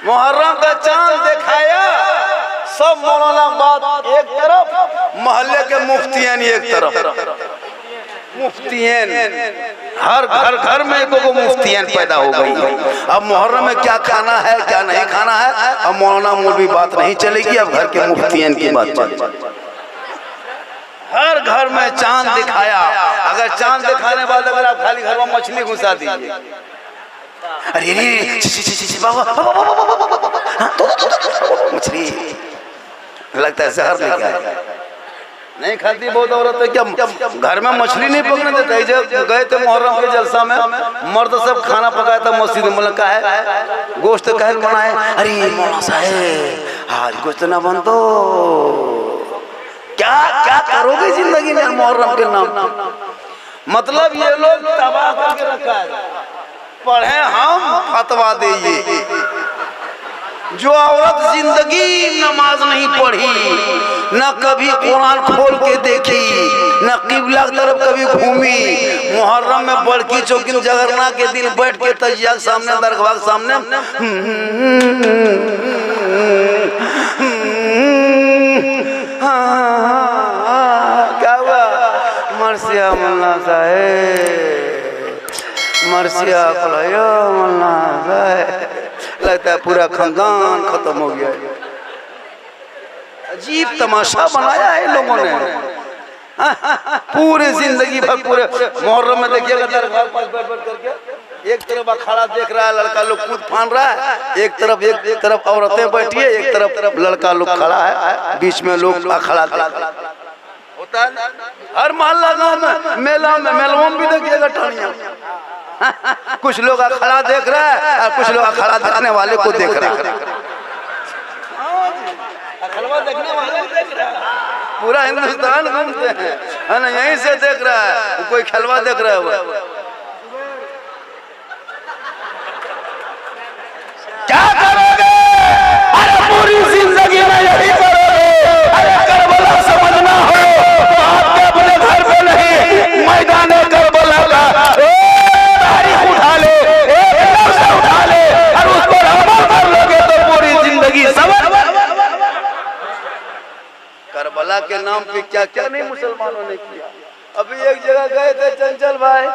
मुहर्रम का चांद दिखाया, सब मौलाना बात एक तरफ, मोहल्ले के मुफ्तियन एक तरफ। मुफ्तियन हर घर में एक मुफ्तियन पैदा हो गई। अब मुहर्रम में क्या खाना है क्या नहीं खाना है, अब मौलाना मौलवी बात नहीं चलेगी, अब घर के मुफ्तियन की बात चलेगी। हर घर में चांद दिखाया। अगर चांद दिखाने बाद अगर आप खाली घर में मछली घुसा दीजिए, अरे मछली लगता है जहर लेके आए, नहीं खाती बहुत औरत है। क्या घर में मछली नहीं पकड़ने देते? जब गए थे मुहर्रम के जलसा में, मर्द सब खाना पकाया था मस्जिद में, बोला का है गोश्त कहल बनाए। अरे मौलाना साहब आज गोश्त ना बन तो क्या क्या करोगे जिंदगी में मुहर्रम के नाम? मतलब ये लोग तबाह करके रखा है। पढ़े हम फतवा देंगे। जो औरत जिंदगी नमाज नहीं पढ़ी, न कभी कुरान खोल के देखी, न किबला की तरफ कभी घूमी, मुहर्रम में बड़की चौकी जगरना के दिन बैठ के तजिया के सामने दरगाह के सामने क्या हुआ मरसिया मल्ला साहेब, मरसिया मल्ला साहेब, लगता है पूरा खानदान खत्म हो गया। अजीब तमाशा बनाया है लोगों ने। पूरे जिंदगी भर पूरे मुहर्रम में देखिएगा दरगाह पास बैठ करके एक तरफ अखाड़ा देख रहा है, लड़का लोग कूद फान रहा है, एक तरफ औरतें बैठी है, एक तरफ लड़का लोग खड़ा है, बीच में लोग अखाड़ा होता है। हर मोहल्ला गाँव में मेला में मेलवा भी देखिएगा टानिया। कुछ लोग अखाड़ा देख रहा है और कुछ लोग अखाड़ा देखने वाले को देख रहा है। अखाड़ा देखने वाले देख रहा है, पूरा हिंदुस्तान घूमते हैं, है ना, यहीं से देख रहा है, कोई खलवा देख रहा है। वो क्या करोगे? अरे पूरी जिंदगी में यही करोगे। अरे करबला समझना हो तो आपके अपने घर पे नहीं, मैदान करबला का उठा ले, उठा ले और उस पर अमल कर लोगे तो पूरी जिंदगी समझ। करबला के नाम पे क्या क्या नहीं मुसलमानों ने किया। अभी एक जगह गए थे चंचल भाई,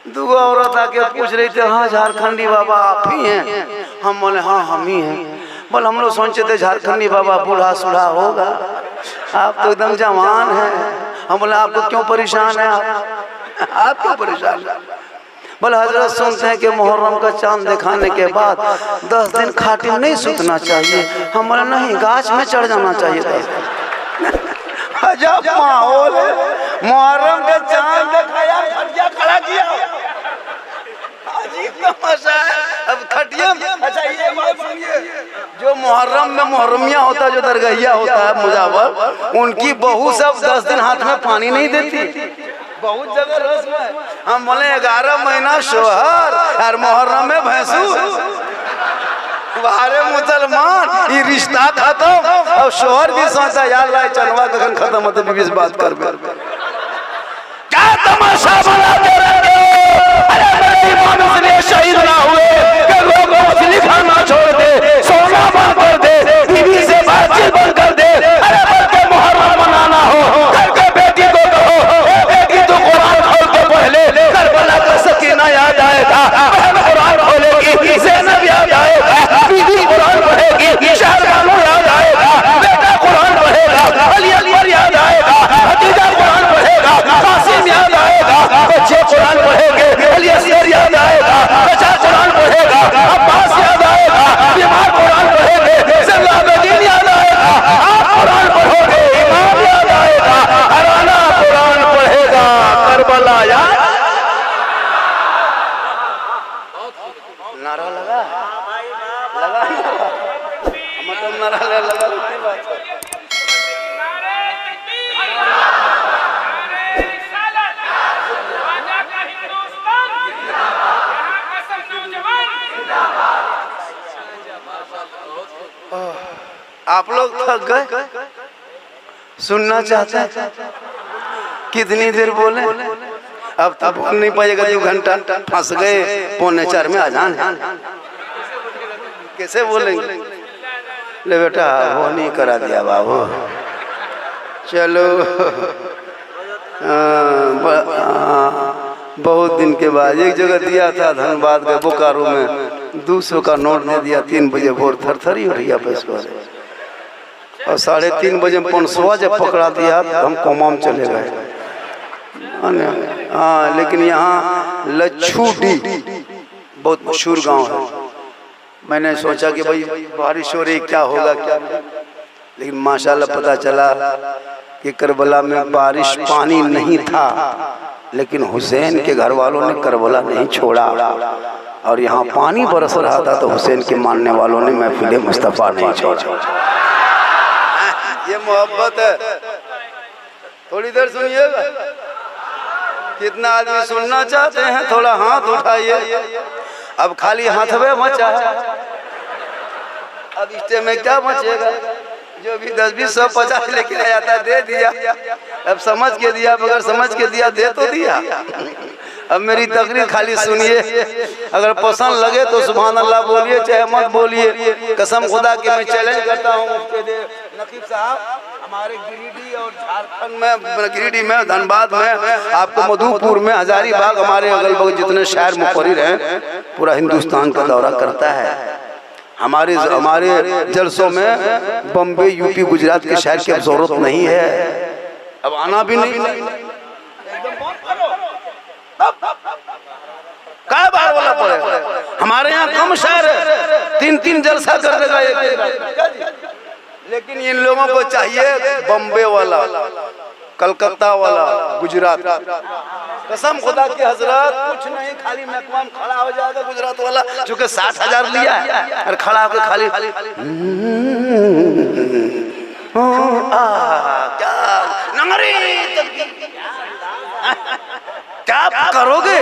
दो औरत आके पूछ रही थे, हाँ झारखंडी बाबा आप ही हैं? हम बोले हाँ हम ही हैं। बोले हम लोग सोचे थे झारखंडी बाबा बूढ़ा सूढ़ा होगा, आप तो एकदम जवान हैं। हम बोले आपको क्यों परेशान है? आप क्यों परेशान है? बोले हजरत सुनते हैं कि मुहर्रम का चांद दिखाने के बाद 10 दिन खाटी नहीं सूतना चाहिए। हम बोले नहीं, गाछ में चढ़ जाना चाहिए। 10 दिन अजब माहौल है। मुहर्रम का चांद दिखाया, खटिया खड़ा किया, अजीब तमाशा है। अब खटिया, अच्छा ये बात सुनिए, जो मुहर्रम में मुहर्रमिया होता है, जो दरगाहिया होता है मुजावर, उनकी बहू सब 10 दिन हाथ में पानी नहीं देती। बहुत जगह रस्म है। हम बोले 11 महीना शोहर और मुहर्रम में भैंसू। बारे मुसलमान ये रिश्ता खत्म, और शोहर भी सोचता यार चलवा कखन खत्म होते बीबी से बात कर। क्या तमाशा बना के रखे हो? अरे मेरे मानुस ने शहीद ना हुए कि लोग मछली खाना छोड़ दे, सोना बंद कर दे, बीबी से बातचीत बंद कर दे। अरे बल्कि मुहर्रम मनाना हो, घर के बेटी को कहो बेटी तो कुरान खोल के पहले करबला का सकीना याद आएगा, बहन कुरान खोलेगी, ज़ैनब याद आएगा, बीबी कुरान पढ़ेगी, शाहजहां याद आएगा, बेटा कुरान पढ़ेगा, अली अकबर याद आएगा, भतीजा कुरान पढ़ेगा, कासिम याद आएगा, बच्चे कुरान पढ़ेंगे, अली असगर याद आएगा, बच्चा कुरान पढ़ेगा, अब्बास याद आएगा, बीमार कुरान पढ़ेंगे, सलाहुद्दीन याद आएगा, आप कुरान पढ़ोगे, इमाम याद आएगा, हराना कुरान पढ़ेगा, करबला याद। नारा लगा मतलब नारा लगा आप लोग थक गए? सुनना चाहते हैं? कितनी देर बोले? अब तो बोल नहीं पाएगा, 2 घंटा फंस गए, 3:45 में अजान है। कैसे बोलेंगे? ले बेटा वो नहीं करा दिया बाबू, चलो बहुत दिन के बाद एक जगह दिया था धनबाद के बोकारो में 200 का नोट ने दिया। 3 बजे भोर थरथरी हो रही है पैसों से, और 3:30 बजे 500 जब पकड़ा दिया तो हम कोमा में चले गए। हाँ, लेकिन यहाँ लच्छू डी बहुत मशहूर गांव है। मैंने सोचा कि भाई बारिश हो रही क्या होगा क्या नहीं, लेकिन माशाल्लाह पता चला कि करबला में बारिश पानी नहीं था, लेकिन हुसैन के घर वालों ने करबला नहीं छोड़ा, और यहाँ पानी बरस रहा था तो हुसैन के मानने वालों ने महफिल मुस्तफ़ा नहीं छोड़ा। ये मोहब्बत है। थोड़ी देर सुनिएगा, कितना आदमी सुनना चाहते हैं, थोड़ा हाथ उठाइए। अब खाली हाथ में मचा, अब इस्टे में क्या बचेगा? जो भी 10, 20, 100, 50 लेके आ जाता दे दिया। अब समझ के दिया, मगर समझ के दिया दे तो दिया। अब मेरी तकरीर खाली सुनिए, अगर पसंद लगे तो सुभान अल्लाह बोलिए, चाहे मत बोलिए। कसम खुदा की मैं चैलेंज करता हूँ नकीब साहब, हमारे गिरिडीह और झारखंड में, गिरिडीह में, धनबाद में, आपको मधुपुर में, हजारीबाग, हमारे अगल बगल जितने शायर मुफर्रिर हैं, पूरा हिंदुस्तान का दौरा करता है। हमारे जलसों में बम्बे, यूपी, गुजरात के शायर की अब जरूरत नहीं है, अब आना भी नहीं। क्या बार वाला पड़ेगा? हमारे यहाँ कम शायर है, 3-3 जलसा कर देगा एक, लेकिन इन लोगों को चाहिए बम्बे वाला, कलकत्ता वाला, गुजरात। कसम खुदा की हजरत, कुछ नहीं, खाली महकमा में खड़ा हो जाएगा गुजरात वाला, चूंकि 60,000 लिया है, और खड़ा होकर खाली क्या करोगे?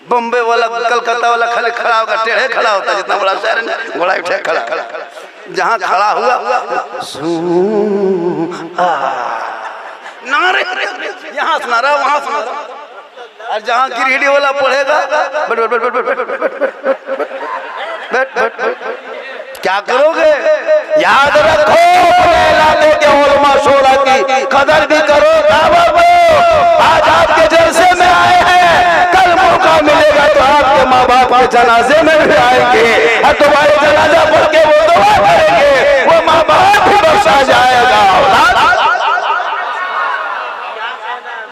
बम्बे वाला, कलकत्ता वाला खाली खड़ा होगा, टेढ़े खड़ा होता, जितना बड़ा शहर है घोड़ा उठे खड़ा, जहाँ खड़ा हुआ नारे, यहाँ सुना रहा, वहाँ सुना रहा, और जहाँ गिरिडीह वाला पढ़ेगा क्या करोगे? याद रखो इलाके के उलमा शोरा की कदर भी करो। आज आपके जलसे में आए हैं, कल मौका मिलेगा तो आपके माँ बाप के जनाजे में भी आएंगे, और तुम्हारे जनाजा पढ़ के वो दुआ करेंगे, वो माँ बाप भी बख्शा जाएगा।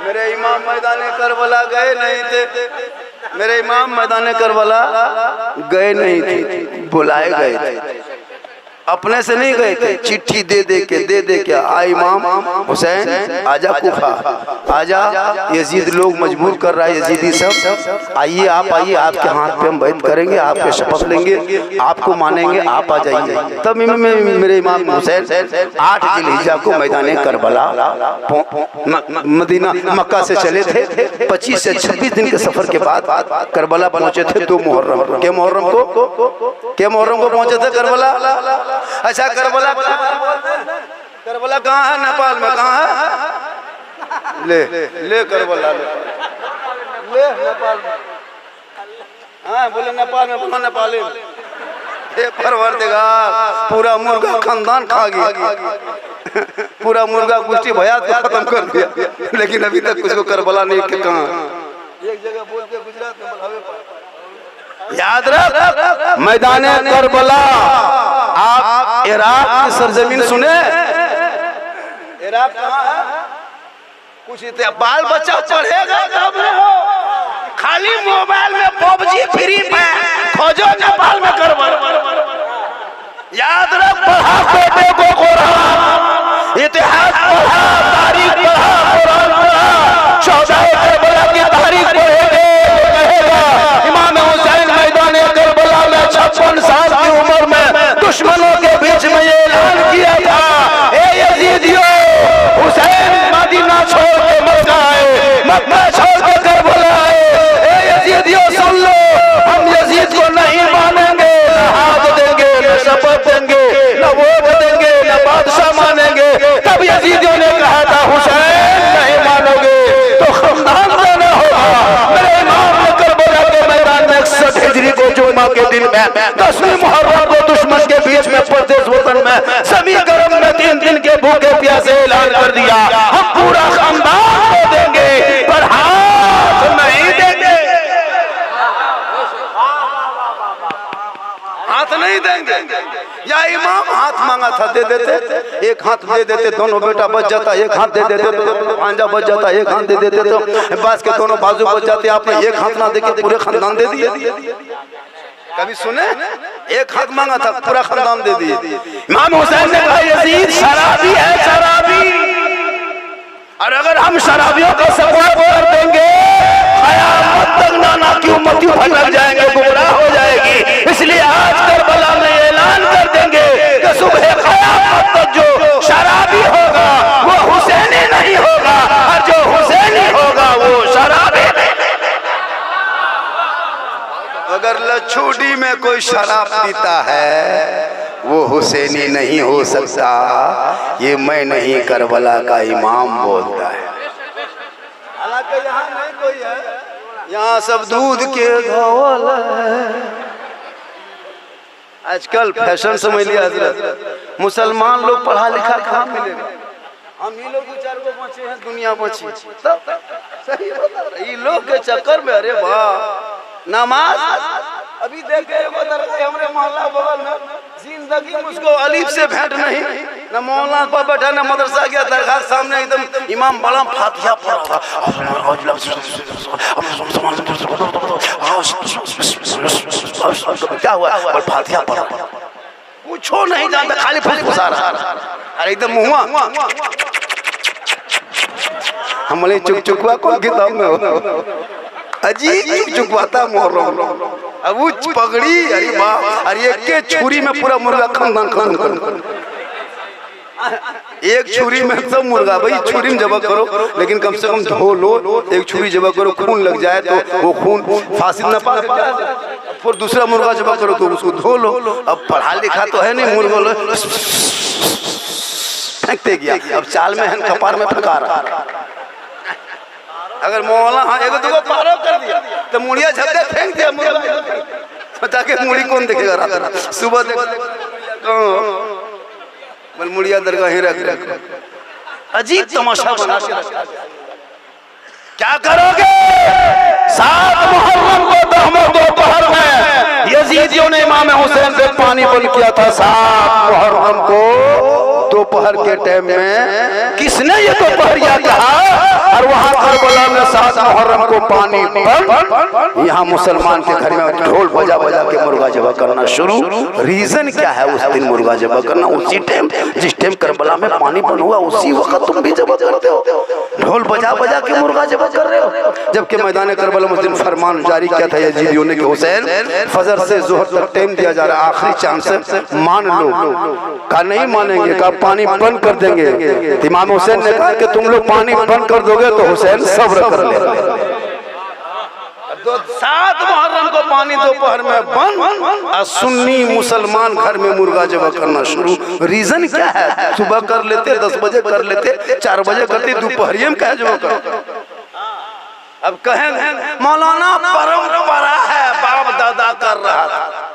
मेरे इमाम मैदान करबला गए नहीं थे, मेरे इमाम मैदान करबला गए नहीं थे, बुलाए गए थे, अपने से नहीं गए थे। चिट्ठी दे दे के आ इमाम हुसैन आजा कुफा, आजा, यजीद लोग मजबूर कर रहा है, यजीदी सब आइए, आप आइए, आपके हाथ पे हम बैत करेंगे, आपके शपथ लेंगे, आपको मानेंगे, आप आ जाइए। तब मेरे इमाम हुसैन 8 जिलहिज्जा को मैदान करबला मदीना मक्का से चले थे। 25 से 26 दिन के सफर के बाद करबला पहुंचे थे। 2 मुहर्रम को, क्या मुहर्रम को पहुंचे थे करबला। अच्छा, करबला कहाँ है? नेपाल में। कहाँ है? ले करबला ले नेपाल में। हाँ बोले नेपाल में, बोला नेपाली में। परवरदिगार, पूरा मुर्गा खानदान खा गया, पूरा मुर्गा गुष्टी भयात को खत्म कर दिया, लेकिन अभी तक कुछ को करबला नहीं के कहाँ। एक जगह बोल के गुजरात में बुलावे पड़ा। याद रख, मैदान करबला। आप इराक की सरजमीन सुने? इराक कहाँ है? कुछ बाल बच्चा पढ़ेगा कब हो? खाली मोबाइल में पबजी, फ्री फायर खोजो, नेपाल में करबला। याद रख, पढ़ा बेटे को कुरान, इतिहास पढ़ा, तारीख पढ़ा, कुरान पढ़ा, शोहदा करबला की तारीख पढ़ेगा, इमाम हुसैन मैदान करबला में 56 साल की उम्र में दुश्मनों के बीच में ये ऐलान किया था, ए यजीदियों, हुसैन मदीना छोड़ के मक्का आए, मक्का छोड़ के करबला आए। ए यजीदियों सुन लो, हम यजीद को नहीं मानेंगे, न हाथ देंगे, न शपथ देंगे, न वोट देंगे, न बादशाह मानेंगे। तब यजीदियों ने कहा था, हुसैन नहीं मानोगे तो खानदान देना होगा, दिन के भूखे प्यासे ऐलान कर दिया, हम पूरा खानदान को देंगे पर हाथ नहीं देंगे, हाथ नहीं देंगे। या इमाम हाथ मांगा था, दे देते, एक हाथ दे देते, दोनों बेटा बच जाता, एक हाथ दे देते तो भांजा बच जाता, एक हाथ दे देते तो बास के दोनों बाजू बच जाते। आपने एक हाथ ना देके पूरे खानदान दे दिए। कभी सुने? एक हाथ मांगा था, पूरा खानदान दे दिए। इमाम हुसैन ने कहा यजीद शराबी है, शराबी, और अगर हम शराबियों का सपोर्ट कर देंगे क़यामत तक नाना की उम्मती भटक जाएंगे, गुमराह हो जाएगी। इसलिए आज करबला में ऐलान कर देंगे कि सुबह क़यामत तक जो शराबी होगा वो हुसैनी नहीं होगा, और जो हुसैनी होगा वो शराबी नहीं। अगर लछूडी में कोई शराब पीता है वो हुसैनी नहीं हो सकता, ये मैं नहीं करबला का इमाम बोलता है। हालांकि यहाँ नहीं कोई है, यहाँ सब दूध के घोल है। आजकल फैशन समझ लिया हजरत, मुसलमान लोग पढ़ा लिखा कहाँ मिलेगा? हम ही लोग 2-4 को बचे हैं, दुनिया बची। तब सही बता रहे, लोग के चक्कर में अरे वाह नमाज। अभी देखे हमारे मोहल्ला बगल में जिंदगी में उसको अलीफ से भेंट नहीं, न मोहल्ला पर बैठा न मदरसा गया, दरगाह सामने एकदम इमाम बड़ा फातिहा पढ़ा था, क्या हुआ और फातिहा पढ़ा, पूछो नहीं जानता, खाली फुसफुसा रहा। अरे एकदम मुहुआ हमले चुक चुकवा कौन किताब में हो अजी चुकवाता मुहर्रम। अब वो पगड़ी, अरे बाप, अरे एक के छुरी में पूरा मुर्गा खानदान खान, एक छुरी में सब मुर्गा। भाई छुरी में जबा करो, लेकिन कम से कम धो लो। एक छुरी जबा करो, खून लग जाए तो वो खून फांसी न पा, फिर दूसरा मुर्गा जबा करो तो उसको धो लो। अब पढ़ा लिखा तो है नहीं, मुर्गा लो फेंकते गया, अब चाल में है, कपार में फंका रहा। अगर मोहल्ला हाँ एक दो पारो कर दिया तो मुड़िया झपटे फेंक दिया मुर्गा, ताकि मुड़ी कौन देखेगा रात सुबह बल मुड़िया दरगाह ही रख। अजीब तमाशा बना के रखा। क्या करोगे? 7 मुहर्रम को दोपहर में यजीदियों ने इमाम हुसैन पे पानी बंद किया था। 7 मुहर्रम को दोपहर के टाइम में किसने ये दोपहरिया कहा? और वहाँ करबला में 7 मुहर्रम को पानी बंद। यहाँ मुसलमान के घर में ढोल बजा बजा के मुर्गा जबा करना शुरू। रीजन क्या है उस दिन मुर्गा जबा करना? उसी टाइम जिस टाइम करबला में पानी बंद हुआ उसी वक्त तुम भी जबा करते हो, ढोल बजा बजा के मुर्गा जबा कर रहे हो। जबकि मैदान करबला उस दिन फरमान जारी किया था यजीदियों ने कि हुसैन फजर से जोहर तक टाइम दिया जा रहा है, आखिरी चांस है, मान लो। कहा नहीं मानेंगे, कहा पानी बंद कर देंगे। इमाम हुसैन ने कहा कि तुम लोग पानी बंद कर दोगे तो हुसैन सब्र कर ले। 7 मुहर्रम को पानी दोपहर में बंद, और सुन्नी मुसलमान घर में मुर्गा जबा करना शुरू। रीजन क्या है? सुबह कर लेते, 10 बजे कर लेते, 4 बजे करते, दोपहरिये में क्या जबा कर? अब कहेंगे मौलाना परंपरा है, बाप दादा कर रहा था।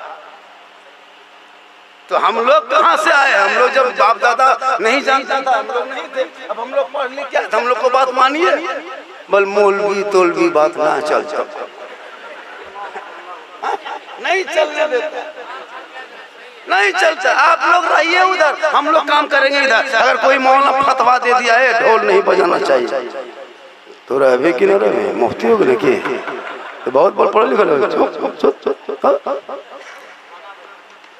तो हम लोग कहाँ से आए? हम लोग जब बाप दादा नहीं जानता था, हम लोग नहीं थे, अब हम लोग पढ़ लिख क्या, हम लोग को बात मानिए। बल मौलवी तोलवी बात ना चलता, नहीं चलने देता, नहीं चलता। आप लोग रहिए उधर, हम लोग काम करेंगे इधर। अगर कोई मौलाना फतवा दे दिया है ढोल नहीं बजाना चाहिए तो रहे कि न रहे, मुफ्ती हो गए कि तो बहुत बहुत पढ़े लिखे।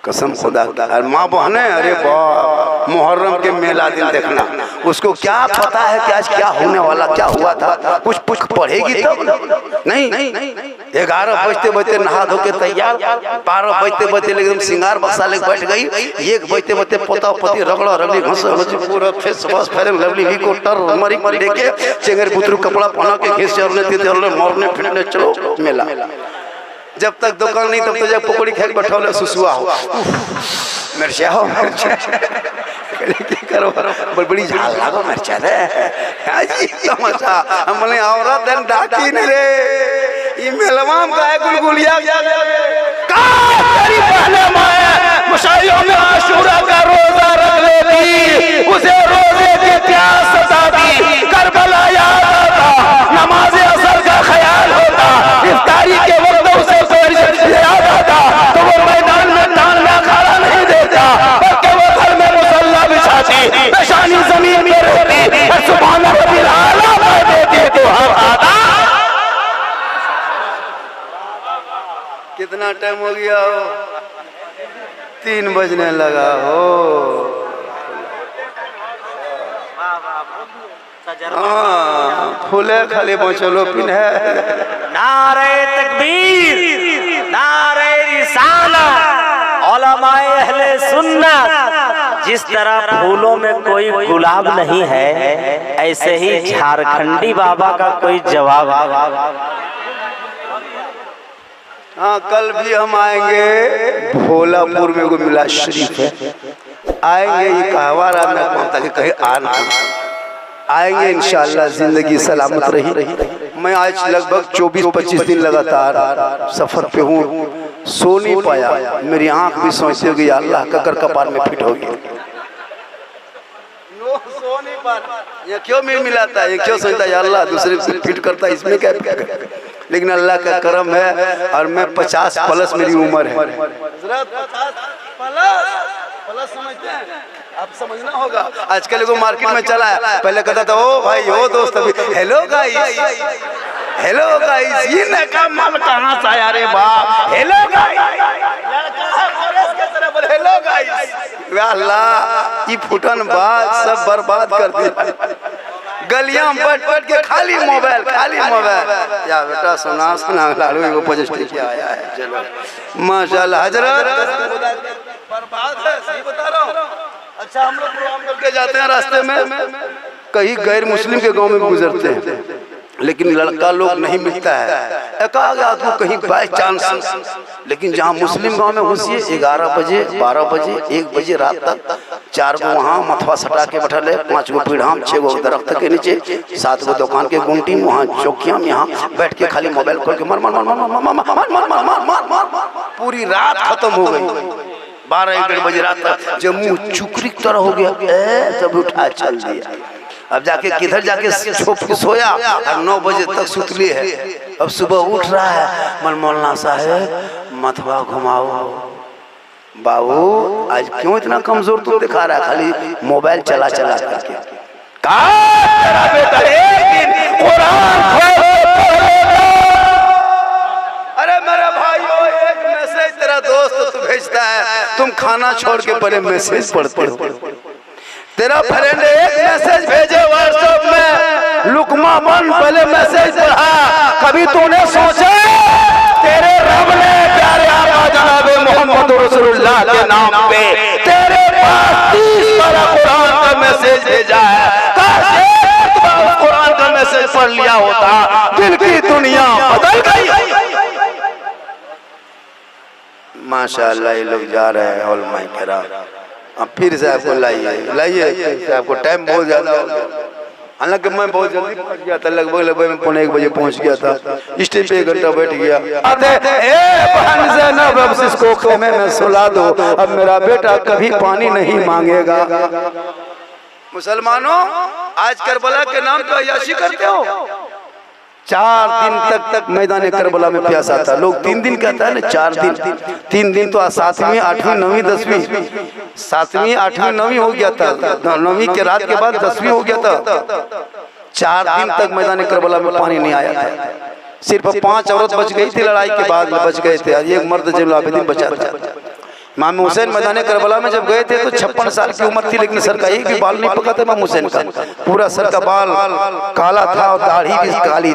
कसम खुदा और माँ बहने, अरे वाह मुहर्रम के मेला दिन देखना, उसको क्या पता है कि आज क्या होने वाला, क्या हुआ था? कुछ पढ़ेगी तब नहीं। 11 बजते बजते नहा धो के तैयार, 12 बजते बजते एकदम श्रृंगार बक्सा लेके बैठ गई, 1 बजते बजते पोता पोती रगड़ा रगड़ी घस पूरा फेस वॉश फेयर लवली वी को टर मरी लेके चेंगर पुत्रु कपड़ा पहना के घिस चलने मरने फिरने चलो मेला। जब तक दुकान नहीं तब तक जब पकौड़ी खा के बैठा सुसुआ हो, मिर्चा हो, करो बड़ी झाल लागो मिर्चा रे। तमाशा हमने औरत डाकी नहीं रे, ये मेलवाम का है गुलगुलिया मुशाइयों में आशूरा का रोजा रख लेती, उसे टाइम हो गया हो, 3 बजने लगा हो। हाँ, फूले खाली चलो पिन है। नारे तकबीर, नारे रिसालत, उलमाए अहले सुन्नत। जिस तरह फूलों में कोई गुलाब नहीं है, ऐसे ही झारखंडी बाबा का कोई जवाब। हाँ, कल भी हम आएंगे, भोलापुर में को मिला शरीफ है, आएंगे। ये कहवा रहा मैं ताकि कहीं आएंगे इंशाअल्लाह, जिंदगी सलामत रही। मैं आज लगभग 24-25 दिन लगातार सफर पे हूँ, सो नहीं पाया। मेरी आंख भी सोचती होगी अल्लाह ककर कपार में फिट होगी, सो नहीं पा। ये क्यों मिलाता है, ये क्यों सोचता है अल्लाह दूसरे से फिट करता है, इसमें क्या है? लेकिन अल्लाह का करम है और मैं 50 प्लस मेरी उम्र है। 50 समझते हैं आप, समझना होगा। आजकल एगो मार्केट में चला है, पहले कहता था ओ भाई ओ दोस्त, अभी हेलो गाइस, हेलो गाइस, ये नया माल कहाँ से आया रे बाप, हेलो गाइस, हेलो गाइस। अल्लाह ये फुटन बात सब बर्बाद कर दिया। गलियां बैठ के खाली मोबाइल, खाली मोबाइल। या बेटा सुना सुना लालू एगो पॉजिटिव क्या आया है, चलो माशाल्लाह। हजरत बर्बाद है, सही बता रहा हूँ। अच्छा, हम लोग प्रोग्राम करके जाते हैं, रास्ते में कहीं गैर मुस्लिम के गांव में गुजरते हैं, लेकिन लड़का लोग नहीं मिलता है। एक आदमी कहीं बाई चांस, लेकिन जहाँ मुस्लिम गांव में घुसिए 11 बजे 12 बजे 1 बजे रात तक 4 गो वहाँ मथवा सटा के बैठल है, 5 गो पीढ़ाम, 6 गो दरख्त के नीचे, 7 गो दुकान के गुंटी, वहाँ चौकियाँ, यहाँ बैठ के खाली मोबाइल खोल के मर मर मर मर मर मर मर मर मर मर पूरी रात खत्म हो गई। 12-1 बजे रात तक जब मुँह चुकरी की तरह हो गया, तब उठा चल दिया। अब जाके किधर जाके छुप के सोया और 9 बजे तक सुतली है। अब सुबह उठ रहा है, मौलाना साहब मथवा घुमाओ। बाबू आज क्यों इतना कमजोर तू दिखा रहा है, खाली मोबाइल चला चला करके। तेरा बेटा एक दिन कुरान, अरे मेरे भाइयों, एक मैसेज तेरा दोस्त तू भेजता है, तुम खाना छोड़ के पहले मैसेज पढ़ते हो। तेरा फ्रेंड एक मैसेज भेजे व्हाट्सएप में, लुकमा बन पहले मैसेज पढ़ा। कभी तूने सोचा तेरे रब ने प्यारे आका जनाबे मोहम्मद रसूलुल्लाह के नाम पे तेरे पास 30 बार कुरान का मैसेज भेजा है। काश एक बार कुरान का मैसेज पढ़ लिया होता, दिल की दुनिया बदल गई। माशाअल्लाह, ये लोग जा रहे हैं ऑल माई करा। अब फिर से आपको लाइए, आपको टाइम बहुत ज्यादा हो गया। हालांकि मैं बहुत जल्दी पहुंच गया था, लगभग मैं 1 बजे पहुंच गया था। स्टेज पे 1 घंटा बैठ गया। इसको खेमे में सुला दो, अब मेरा बेटा कभी पानी नहीं मांगेगा। मुसलमानों, आज करबला के नाम पे अय्याशी करते हो। 4 दिन तक मैदान करबला में प्यासा था। लोग 3 दिन कहता है ना, 4 दिन, 3 दिन तो 7वीं 8वीं 9वीं 10वीं, 7वीं 8वीं 9वीं हो गया था, 9वीं के रात के बाद 10वीं हो गया था। 4 दिन तक मैदान करबला में पानी नहीं आया था। सिर्फ 5 औरत बच गई थी, लड़ाई के बाद में बच गए थे, एक मर्द जैनुल आबिदीन बचा था। इमाम हुसैन मैदान करबला में जब गए थे तो 56 साल की उम्र थी, लेकिन सर का एक भी बाल नहीं पका था इमाम हुसैन का। पूरा सर का बाल काला था और दाढ़ी भी काली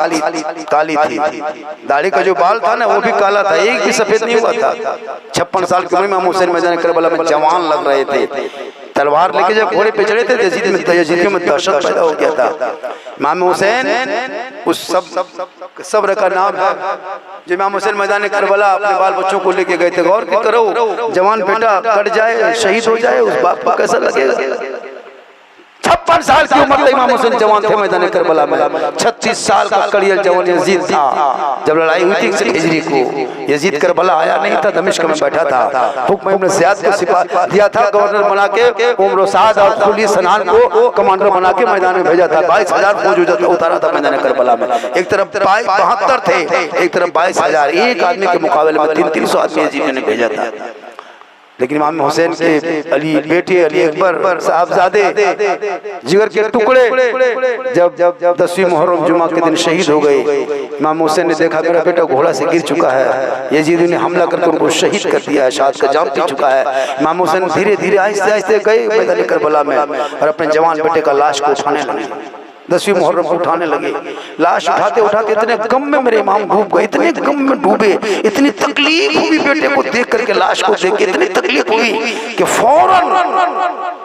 थी। दाढ़ी का जो बाल था ना वो भी काला था, एक भी सफेद नहीं हुआ था। 56 साल की उम्र में इमाम हुसैन मैदान करबला में जवान लग रहे थे। तलवार लेके जब घोड़े पे चढ़े थे, यजीदियों में दहशत पैदा हो गया था। इमाम हुसैन उस सब्र का नाम है। जो इमाम हुसैन मैदान करबला अपने बाल बच्चों को लेके गए थे। गौर करो, जवान बेटा कट जाए, शहीद हो जाए, उस बाप को कैसा लगेगा। 56 साल की उम्र तक इमाम हुसैन जवान थे मैदान करबला में। 36 साल का कड़ियल जवान यजीद था। जब लड़ाई हुई थी 1 हिजरी को, यजीद करबला आया नहीं था, दमिश्क में बैठा था। हुक्म इब्न ज़ियाद को सिपा दिया था गवर्नर बना के, उम्र साद और खुली सनान को कमांडर बना के मैदान में भेजा था। 22,000 फौज उतारा था मैदान करबला में। एक तरफ 72 थे, एक तरफ 22,000। एक आदमी के मुकाबले में 300 आदमी यजीद ने भेजा था। लेकिन इमाम हुसैन के अली बेटे अली अकबर साहबजादे जिगर के टुकड़े जब 10वीं मुहर्रम जुमा के दिन शहीद हो गए, इमाम हुसैन ने देखा मेरा बेटा घोड़ा से गिर चुका है, यजीद ने हमला करके उनको शहीद कर दिया है, शहादत का जाम पी चुका है। इमाम हुसैन धीरे धीरे आहिस्ते आहिस्ते गए मैदान करबला में और अपने जवान बेटे का लाश को उठाने लगे। 10वीं मुहर्रम को उठाने लगे, लाश उठाते उठाते इतने गम में मेरे इमाम डूब गए, इतने गम में डूबे, इतनी तकलीफ हुई बेटे को देख करके, लाश को देख के इतनी तकलीफ हुई कि फौरन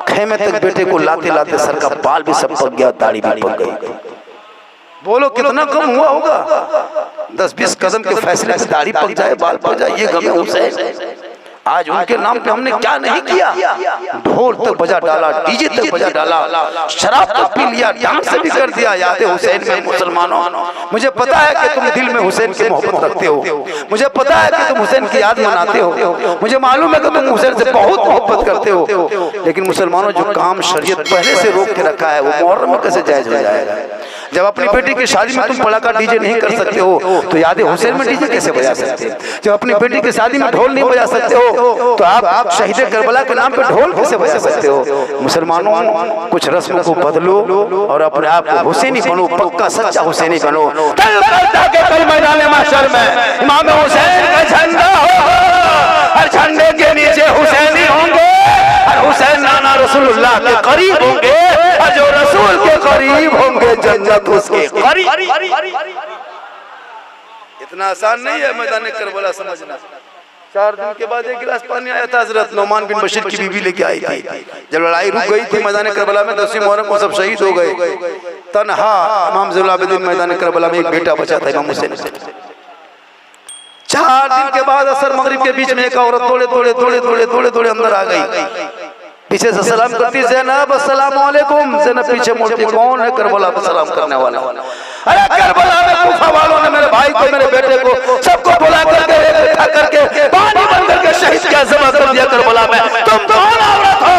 खेमे तक बेटे को लाते लाते सर का बाल भी सब पक गया, दाढ़ी भी पक गई। बोलो कितना गम हुआ होगा। 10-20 कदम के फैसले से दाढ़ी पक जाए, बाल पक जाए, ये गम है हुसैन। आज उनके नाम पे हमने क्या नहीं किया, ढोल तक बजा डाला, डीजे तक बजा डाला, शराब तक पी लिया, डांस भी कर दिया। याद है हुसैन में मुसलमानों, मुझे पता है कि तुम दिल में हुसैन की मोहब्बत रखते हो, मुझे पता है कि तुम हुसैन की याद मनाते हो, मुझे मालूम है कि तुम हुसैन से बहुत मोहब्बत करते हो, लेकिन मुसलमानों जो काम शरीयत पहले से रोक के रखा है वो मुहर्रम में कैसे जायज हो जाएगा। जब अपनी बेटी की शादी में तुम पड़ाका डीजे नहीं कर सकते हो तो याद हुसैन में डीजे कैसे बजा सकते हो। जब अपनी बेटी की शादी में ढोल नहीं बजा सकते हो तो आप शहीद करबला के नाम पे ढोल कैसे बजा सकते हो। मुसलमानों कुछ रस्म को बदलो और अपने आप को हुसैनी बनो, पक्का सच्चा हुसैनी बनो। कल मैदान महशर में इमाम हुसैन का झंडा हो और झंडे के नीचे हुसैनी होंगे और हुसैन नाना रसूलुल्लाह के करीब होंगे और जो रसूल के करीब होंगे जन्नत उसके करीब। इतना आसान नहीं है मैदान करबला समझना। 4 दिन के बाद एक गिलास पानी आया था, हजरत नौमान बिन बशीर की बीवी लेके आई थी। जब लड़ाई रुक गई थी मैदान करबला में, 10वीं मुहर्रम को सब शहीद हो गए, तन्हा इमाम ज़ैनुल आबिदीन मैदान करबला में एक बेटा बचा था इमाम हुसैन। 4 दिन के बाद असर मगरिब के बीच में एक औरत दौड़े अंदर आ गई, पीछे से सलाम करती, ज़ैनब अस्सलाम वालेकुम। ज़ैनब पीछे मुड़ती, कौन है? करबला में सलाम करने वाला। अरे करबला में कूफा वालों ने मेरे भाई को, मेरे बेटे को, सबको बुला करके इकट्ठा करके पानी बन करके शहीद का जमा कर दिया करबला में। तुम कौन औरत हो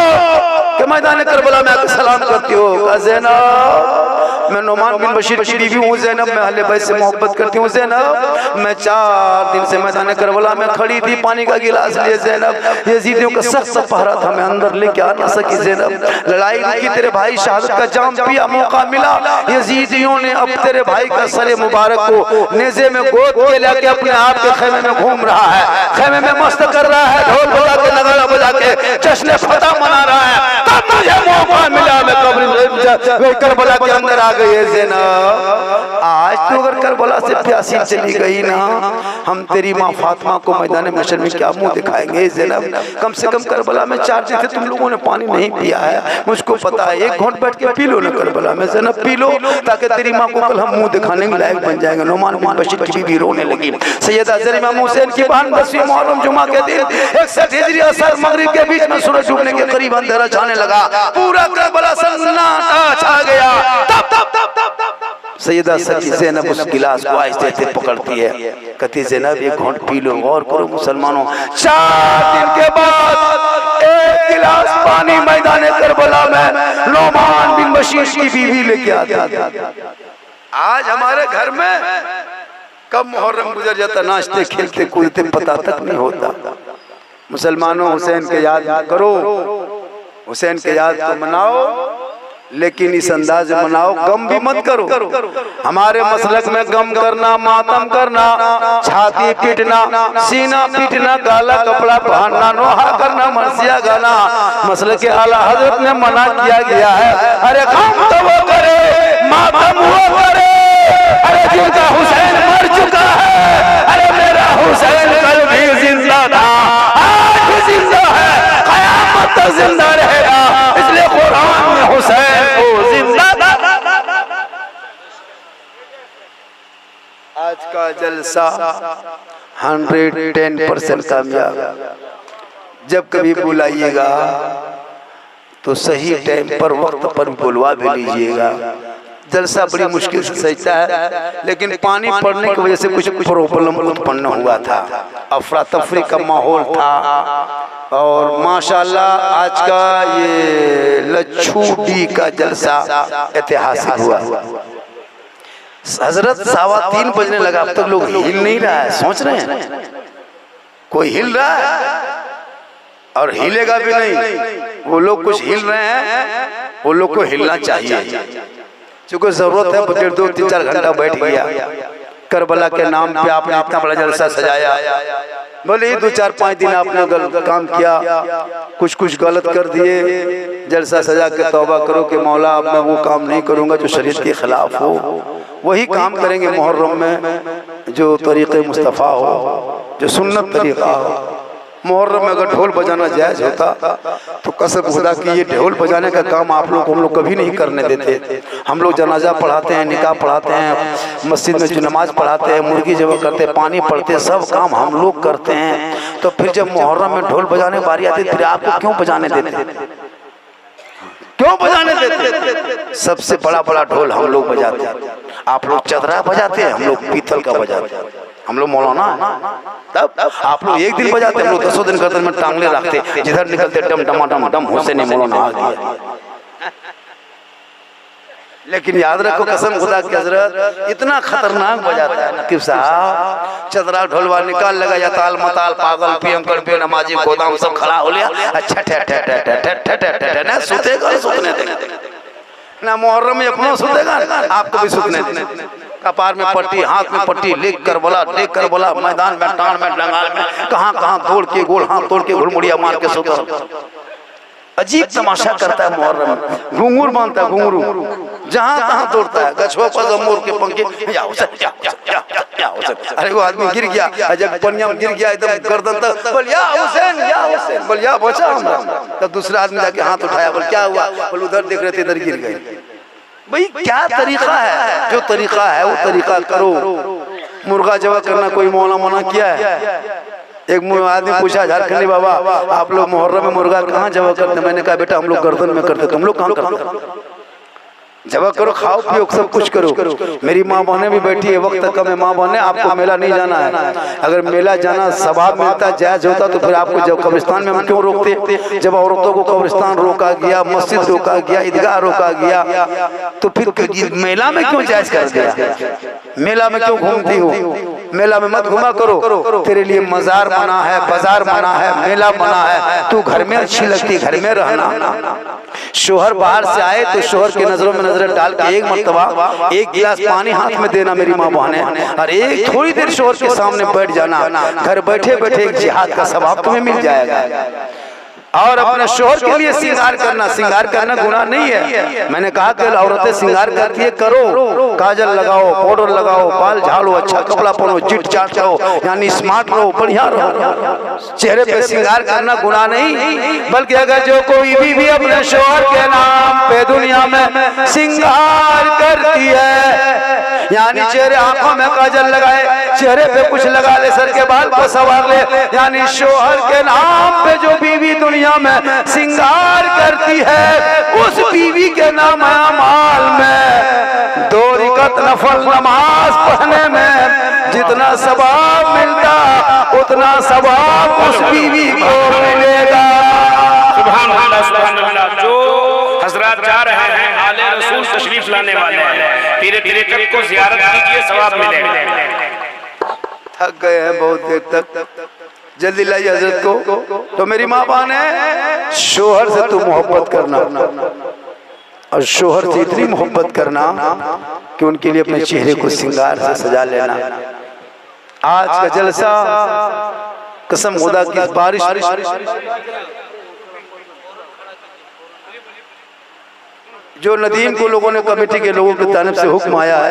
कि मैदान करबला में आकर सलाम करती हो? ज़ैनब मैं नौमान बिन बशीर की बीवी हूँ, ज़ैनब मैं अहले बैत से मोहब्बत करती हूँ। ज़ैनब मैं 4 दिन से मैदान करबला में खड़ी थी, पानी का गिलास लिए। ज़ैनब यजीदियों का सख्त पहरा था, मैं अंदर लेके आ ना सकी। ज़ैनब लड़ाई रुकी, तेरे भाई शहादत का जाम पिया, मौका मिला, यजीदियों ने अब तेरे भाई का सरे मुबारक को नेज़े में गोद के लेके अपने आप के खेमे में घूम रहा है, खेमे में मस्त कर रहा है, ढोल बजा के नगाड़ा बजा के जश्न फतह मना रहा है। तब मुझे मौका मिला, मैं करबला के अंदर आ गई। ज़ैनब आज तो अगर करबला से प्यासी चली गई ना, हम तेरी माँ फातिमा को मैदान महशर में क्या मुंह दिखाएंगे। ज़ैनब कम से कम करबला में 4 दिन से तुम लोगों ने पानी नहीं पिया है, मुझको पता है, एक घोंट बैठ के पी लो ना करबला में। ज़ैनब पी लो ताकि तेरी माँ को कल हम मुंह दिखाने के लायक बन जाएंगे। नौमान बिन बशीर की बीवी रोने लगी। सैयदा ज़ैनब इमाम हुसैन की बहन 10वीं मुहर्रम जुमा के दिन 61 हिजरी असर मगरिब के बीच में सूरज डूबने के करीब अंधेरा छाने लगा, पूरा करबला सन्नाटा छा गया। सैयदा सच्ची ज़ैनब उस गिलास को आहिस्ते आहिस्ते पकड़ती है, कहती ज़ैनब एक घोंट पी लो। और करो मुसलमानों, 4 दिन के बाद एक गिलास पानी मैदान करबला में नौमान बिन बशीर की बीवी लेके आती। आज हमारे घर में कब मुहर्रम गुजर जाता, नाचते खेलते कूदते पता तक नहीं होता। मुसलमानों हुसैन के याद करो, हुसैन के याद को मनाओ, लेकिन इस अंदाज में मनाओ, गम भी मत करो। हमारे मसलक में गम करना, मातम करना, छाती पीटना, सीना पीटना, काला कपड़ा पहनना, नोहा करना, मरसिया गाना मसलक के आला हजरत ने मना किया गया है। अरे गम तो वो करे, मातम वो करे, अरे जिनका हुसैन मर चुका है, अरे मेरा हुसैन कल भी जिंदा था, आज भी जिंदा है, क़यामत तक जिंदा रहेगा। इसलिए कुरान में हुसैन को जिंदा। आज का जलसा 110% कामयाब। जब कभी बुलाइएगा तो सही टाइम पर, वक्त पर बुलवा भी लीजिएगा। जलसा बड़ी मुश्किल से सजता है, लेकिन पानी पड़ने की वजह से कुछ प्रॉब्लम उत्पन्न हुआ था, अफरा तफरी का माहौल था। और माशाल्लाह आज का ये लच्छू डी का जलसा ऐतिहासिक हुआ। हजरत 3:15 बजने लगा, अब तक लोग हिल नहीं रहा है। सोच रहे हैं कोई हिल रहा है? और हिलेगा भी नहीं। वो लोग कुछ हिल रहे हैं, वो लोग को हिलना चाहिए, क्योंकि जरूरत है। बगैर 2-3-4 घंटा बैठ गया, करबला के नाम पे आपने इतना बड़ा जलसा सजाया, बोले 2-4-5 दिन आपने काम किया, कुछ गलत कर दिए, जलसा सजा के तौबा करो कि मौला अब मैं वो काम नहीं करूंगा जो शरीयत के खिलाफ हो, वही काम करेंगे मुहर्रम में जो तरीक़े मुस्तफ़ा हो, जो सुन्नत तरीक़ा हो। मुहर्रम में अगर ढोल बजाना जायज़ होता तो कसम खुदा की ये ढोल बजाने का काम आप लोग को हम लोग कभी नहीं करने देते। हम लोग जनाजा पढ़ाते हैं, निकाह पढ़ाते हैं, मस्जिद में जो नमाज पढ़ाते हैं, मुर्गी जब करते हैं, पानी पढ़ते हैं, सब काम हम लोग करते हैं। तो फिर जब मुहर्रम में ढोल बजाने की बारी आती फिर आपको क्यों बजाने देते, क्यों बजाने देते? सबसे बड़ा ढोल हम लोग बजाते हैं, आप लोग चदरा बजाते हैं, हम लोग पीतल का बजाते हैं। हम लोग मौलाना तब आप लोग एक दिन बजाते, हम लोग 10 दिन करते में टांगले रखते, जिधर निकलते डम डमाडम डम हुसैन मौलाना आ गया। लेकिन याद रखो कसम खुदा की हजरत इतना खतरनाक बजाता है नकीब साहब, चदरा ढोलवा निकाल लगा या ताल मताल पागल पियंकर पे नमाजी गोदाम सब खड़ा हो लिया। अच्छा ठे ना सुतेगा, सुतने देगा ना, मुहर्रम में अपना सुतेगा, आपको भी सुतने देगा। कपार में पट्टी, हाथ में पट्टी, लेक कर बोला मैदान में, टाण में, डंगाल में, कहाँ तोड़ के गोल हाथ तोड़ के घुड़मुड़िया मार के सोता। अजीब तमाशा करता है मुहर्रम में, घुंघरू बांधता है, घुंघरू जहाँ तहाँ तोड़ता है, गछुआ पर मोर के पंखे। अरे वो आदमी गिर गया, जब पनिया में गिर गया एकदम गर्दन तक, बोल या हुसैन, बोल या बचा हमरा। तब दूसरा आदमी जाके हाथ उठाया, बोल क्या हुआ, बोल उधर देख रहे थे इधर गिर गए। भाई क्या तरीका है, जो तरीका है वो तरीका करो। मुर्गा जवा करना कोई मौला मना किया है? एक आदमी पूछा, झारखंडी बाबा आप लोग मुहर्रम में मुर्गा कहाँ जवा करते? मैंने कहा बेटा हम लोग गर्दन में करते, तुम लोग कहाँ करते? जवा करो, खाओ पियो, सब कुछ करो। मेरी माँ बहने भी बैठी है, वक्त कम है, माँ बहने आपको मेला नहीं जाना है। अगर मेला जाना सवाब मिलता, जायज होता तो फिर आपको जब कब्रिस्तान में हम क्यों रोकते? जब औरतों को कब्रिस्तान रोका गया, मस्जिद रोका गया, ईदगाह रोका गया, तो फिर मेला में क्यों जायज कर दिया? मेला में क्यों घूमती हो? मेला में मत घुमा करो, तेरे लिए मजार बना है, बाजार बना है, मेला बना है, तू घर में अच्छी लगती, घर में रहना। शोहर बाहर से आए तो शोहर की नजरों में नजर डाल के एक मर्तबा एक गिलास पानी हाथ में देना मेरी माँ बहने, और एक थोड़ी देर शोहर के सामने बैठ जाना, घर बैठे बैठे एक जिहाद का सवाब तुम्हें मिल जाएगा। और अपने शोहर के लिए श्रृंगार करना गुनाह नहीं है। मैंने कहा कि औरतें श्रृंगार करती है, करो, काजल लगाओ, पाउडर लगाओ, बाल झाड़ो, अच्छा कपड़ा पहनो, चिट चाट रहो, यानी स्मार्ट रहो, बढ़िया रहो। चेहरे पे श्रृंगार करना गुनाह नहीं, बल्कि अगर जो कोई भी अपने शोहर के नाम पे दुनिया में श्रृंगार करती है, यानी चेहरे आंखों में काजल लगाए, चेहरे पे कुछ लगा ले, सर के बाल को संवार ले, यानी शोहर के नाम पे जो बीवी दुनिया में श्रृंगार करती है, उस बीवी के नाम अमाल में 2 रकात नफल नमाज पढ़ने में जितना सवाब मिलता उतना सवाब उस बीवी को मिलेगा। सुभान अल्लाह, सुभान अल्लाह। जो हजरात जा रहे हैं, आले रसूल तशरीफ लाने वाले हैं, पीरे तरीक़त को ज़ियारत कीजिए, सवाब मिलेगा। थक गए हैं बहुत देर तक, जल्दी लाइए हजरत को। तो मेरी माँ बहन है, शोहर से तू मोहब्बत करना, और शोहर से इतनी मोहब्बत करना कि उनके लिए अपने चेहरे को श्रृंगार से सजा लेना। आज का जलसा कसम खुदा की बारिश जो नदीम को लोगों ने, कमेटी के लोगों की तारीफ से हुक्म आया है,